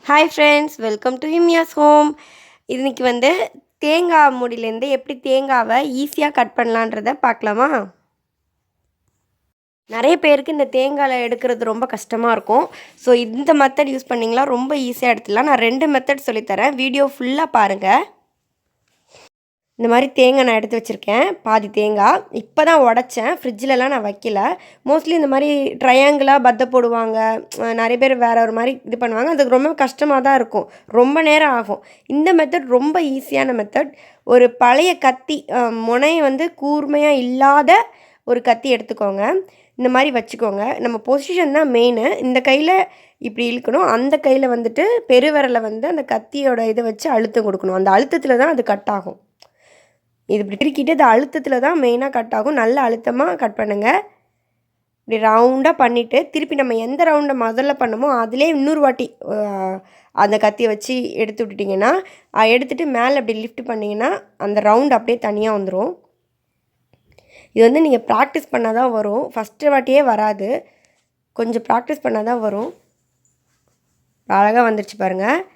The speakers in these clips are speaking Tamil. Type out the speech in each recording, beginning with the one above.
ஹாய் ஃப்ரெண்ட்ஸ், வெல்கம் டு ஹிம்யாஸ் ஹோம். இன்றைக்கி வந்து தேங்காய் மூடியிலேருந்து எப்படி தேங்காவை ஈஸியாக கட் பண்ணலான்றதை பார்க்கலாமா? நிறைய பேருக்கு இந்த தேங்காயில் எடுக்கிறது ரொம்ப கஷ்டமாக இருக்கும். ஸோ இந்த மெத்தட் யூஸ் பண்ணிங்களா ரொம்ப ஈஸியாக எடுத்துடலாம். நான் 2 மெத்தட் சொல்லித்தரேன், வீடியோ ஃபுல்லாக பாருங்கள். இந்த மாதிரி தேங்காய் நான் எடுத்து வச்சுருக்கேன், பாதி தேங்காய். இப்போ தான் உடச்சேன், ஃப்ரிட்ஜிலலாம் நான் வைக்கல. மோஸ்ட்லி இந்த மாதிரி ட்ரையாங்கிளாக பத்தை போடுவாங்க, நிறைய பேர் வேறு ஒரு மாதிரி இது பண்ணுவாங்க. அதுக்கு ரொம்ப கஷ்டமாக தான் இருக்கும், ரொம்ப நேரம் ஆகும். இந்த மெத்தட் ரொம்ப ஈஸியான மெத்தட். ஒரு பழைய கத்தி, முனையை வந்து கூர்மையாக இல்லாத ஒரு கத்தி எடுத்துக்கோங்க. இந்த மாதிரி வச்சுக்கோங்க. நம்ம பொசிஷன் தான் மெயின். இந்த கையில் இப்படி இழுக்கணும், அந்த கையில் வந்துட்டு பெருவிரலை வந்து அந்த கத்தியோட இதை வச்சு அழுத்தம் கொடுக்கணும். அந்த அழுத்தத்தில் தான் அது கட் ஆகும். இது இப்படி திருக்கிட்டு அது அழுத்தத்தில் தான் மெயினாக கட் ஆகும். நல்ல அழுத்தமாக கட் பண்ணுங்கள். இப்படி ரவுண்டாக பண்ணிவிட்டு திருப்பி நம்ம எந்த ரவுண்டை முதல்ல பண்ணமோ அதிலே இன்னொரு வாட்டி அந்த கத்தியை வச்சு எடுத்து விட்டுட்டிங்கன்னா, எடுத்துகிட்டு மேலே அப்படி லிஃப்ட் பண்ணிங்கன்னா அந்த ரவுண்ட் அப்படியே தனியாக வந்துடும். இது வந்து நீங்கள் ப்ராக்டிஸ் பண்ணால் தான் வரும், ஃபஸ்ட்டு வாட்டியே வராது. கொஞ்சம் ப்ராக்டிஸ் பண்ணால் தான் வரும். அழகாக வந்துருச்சு பாருங்கள்.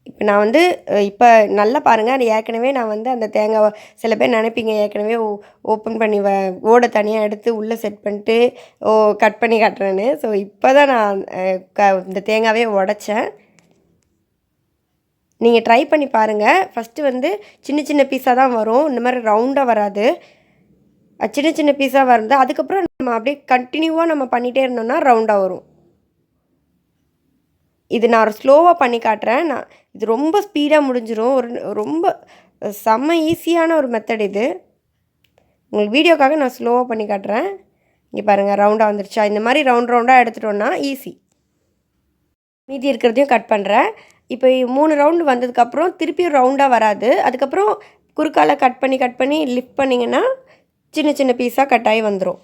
இப்போ நான் வந்து இப்போ நல்லா பாருங்கள். அது ஏற்கனவே நான் வந்து அந்த தேங்காவை, சில பேர் நினைப்பீங்க ஏற்கனவே ஓப்பன் பண்ணி ஓடை தனியாக எடுத்து உள்ளே செட் பண்ணிட்டு கட் பண்ணி காட்டுறேன்னு. ஸோ இப்போ தான் நான் இந்த தேங்காவே உடைச்சேன். நீங்கள் ட்ரை பண்ணி பாருங்கள். ஃபஸ்ட்டு வந்து சின்ன சின்ன பீஸாக தான் வரும், இந்த மாதிரி ரவுண்டாக வராது. சின்ன சின்ன பீஸாக வருது. அதுக்கப்புறம் நம்ம அப்படியே கண்டினியூவாக நம்ம பண்ணிகிட்டே இருந்தோம்னா ரவுண்டாக வரும். இது நான் ஒரு ஸ்லோவாக பண்ணி காட்டுறேன். இது ரொம்ப ஸ்பீடாக முடிஞ்சிடும். ரொம்ப செம்ம ஈஸியான ஒரு மெத்தட் இது. உங்களுக்கு வீடியோக்காக நான் ஸ்லோவாக பண்ணி காட்டுறேன். இங்கே பாருங்கள், ரவுண்டாக வந்துருச்சா? இந்த மாதிரி ரவுண்டாக எடுத்துட்டோன்னா ஈஸி. மீதி இருக்கிறதையும் கட் பண்ணுறேன். இப்போ 3 ரவுண்டு வந்ததுக்கப்புறம் திருப்பியும் ரவுண்டாக வராது. அதுக்கப்புறம் குறுக்கால கட் பண்ணி லிஃப்ட் பண்ணிங்கன்னா சின்ன சின்ன பீஸாக கட் ஆகி வந்துடும்.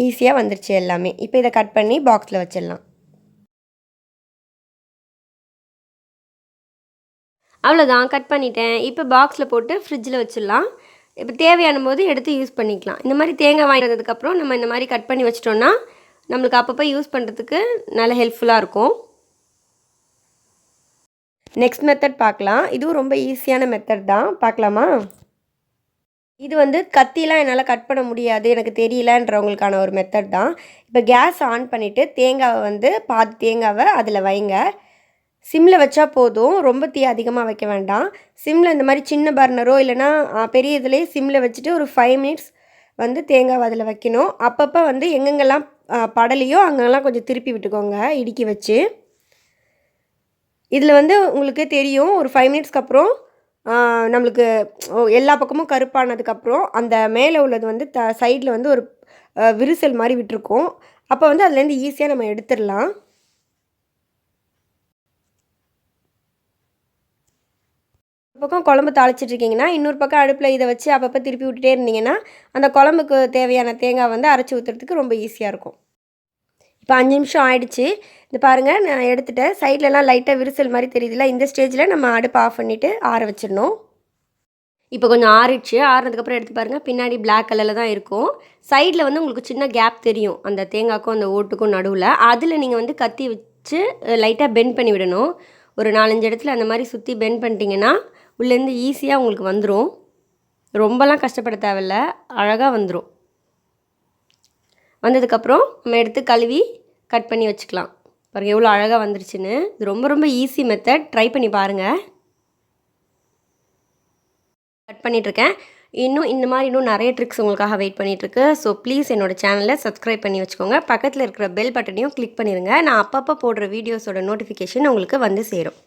ஈஸியாக வந்துருச்சு எல்லாமே. இப்போ இதை கட் பண்ணி பாக்ஸில் வச்சிடலாம். அவ்வளோதான், கட் பண்ணிட்டேன். இப்போ பாக்ஸில் போட்டு ஃப்ரிட்ஜில் வச்சிடலாம். இப்போ தேவையான போது எடுத்து யூஸ் பண்ணிக்கலாம். இந்த மாதிரி தேங்காய் வாங்கிட்டு வந்ததுக்கப்புறம் நம்ம இந்த மாதிரி கட் பண்ணி வச்சிட்டோன்னா நம்மளுக்கு அப்பப்போ யூஸ் பண்ணுறதுக்கு நல்ல ஹெல்ப்ஃபுல்லாக இருக்கும். நெக்ஸ்ட் மெத்தட் பார்க்கலாம். இதுவும் ரொம்ப ஈஸியான மெத்தட் தான், பார்க்கலாமா? இது வந்து கத்திலாம் என்னால் கட் பண்ண முடியாது, எனக்கு தெரியலன்றவங்களுக்கான ஒரு மெத்தட் தான். இப்போ கேஸ் ஆன் பண்ணிவிட்டு தேங்காவை வந்து பாதி தேங்காவை அதில் வைங்க. சிம்மில் வச்சா போதும், ரொம்ப தீ அதிகமாக வைக்க வேண்டாம். சிம்மில் இந்த மாதிரி சின்ன பர்னரோ இல்லைனா பெரிய இதுலேயே சிம்மில் வச்சுட்டு ஒரு 5 மினிட்ஸ் வந்து தேங்காவை அதில் வைக்கணும். அப்பப்போ வந்து எங்கெங்கெல்லாம் படலையோ அங்கெல்லாம் கொஞ்சம் திருப்பி விட்டுக்கோங்க, இடுக்கி வச்சு. இதில் வந்து உங்களுக்கு தெரியும், ஒரு 5 மினிட்ஸ்க்கு அப்புறம் நம்மளுக்கு எல்லா பக்கமும் கருப்பானதுக்கப்புறம் அந்த மேலே உள்ளது வந்து சைடில் வந்து ஒரு விரிசல் மாதிரி விட்டுருக்கும். அப்போ வந்து அதுலேருந்து ஈஸியாக நம்ம எடுத்துடலாம். ஒரு பக்கம் குழம்பு தாளிச்சிட்ருக்கீங்கன்னா இன்னொரு பக்கம் அடுப்பில் இதை வச்சு அப்பப்போ திருப்பி விட்டுட்டே இருந்தீங்கன்னா அந்த குழம்புக்கு தேவையான தேங்காய் வந்து அரைச்சி ஊற்றுறதுக்கு ரொம்ப ஈஸியாக இருக்கும். இப்போ 5 நிமிஷம் ஆகிடுச்சு. இது பாருங்கள், நான் எடுத்துகிட்டேன். சைட்லலாம் லைட்டாக விரிசல் மாதிரி தெரியுதுல்ல, இந்த ஸ்டேஜில் நம்ம அடுப்பை ஆஃப் பண்ணிவிட்டு ஆற வச்சிடணும். இப்போ கொஞ்சம் ஆறிடுச்சு. ஆறினதுக்கப்புறம் எடுத்து பாருங்கள், பின்னாடி பிளாக் கலரில் தான் இருக்கும். சைடில் வந்து உங்களுக்கு சின்ன கேப் தெரியும், அந்த தேங்காய்க்கும் அந்த ஓட்டுக்கும் நடுவில். அதில் நீங்கள் வந்து கத்தி வச்சு லைட்டாக பெண்ட் பண்ணி விடணும். ஒரு 4-5 இடத்துல அந்த மாதிரி சுற்றி பெண்ட் பண்ணிட்டீங்கன்னா உள்ளேருந்து ஈஸியாக உங்களுக்கு வந்துடும். ரொம்பலாம் கஷ்டப்பட தேவையில்ல, அழகாக வந்துடும். வந்ததுக்கப்புறம் நம்ம எடுத்து கழுவி கட் பண்ணி வச்சுக்கலாம். பாருங்கள் எவ்வளோ அழகாக வந்துருச்சுன்னு. இது ரொம்ப ரொம்ப ஈஸி மெத்தட், ட்ரை பண்ணி பாருங்கள். கட் பண்ணிகிட்ருக்கேன். இன்னும் நிறைய ட்ரிக்ஸ் உங்களுக்காக வெயிட் பண்ணிகிட்ருக்கு. ஸோ ப்ளீஸ் என்னோடய சேனலை சப்ஸ்கிரைப் பண்ணி வச்சுக்கோங்க. பக்கத்தில் இருக்கிற பெல் பட்டனையும் கிளிக் பண்ணிடுங்க. நான் அப்பப்போ போடுற வீடியோஸோட நோட்டிஃபிகேஷன் உங்களுக்கு வந்து சேரும்.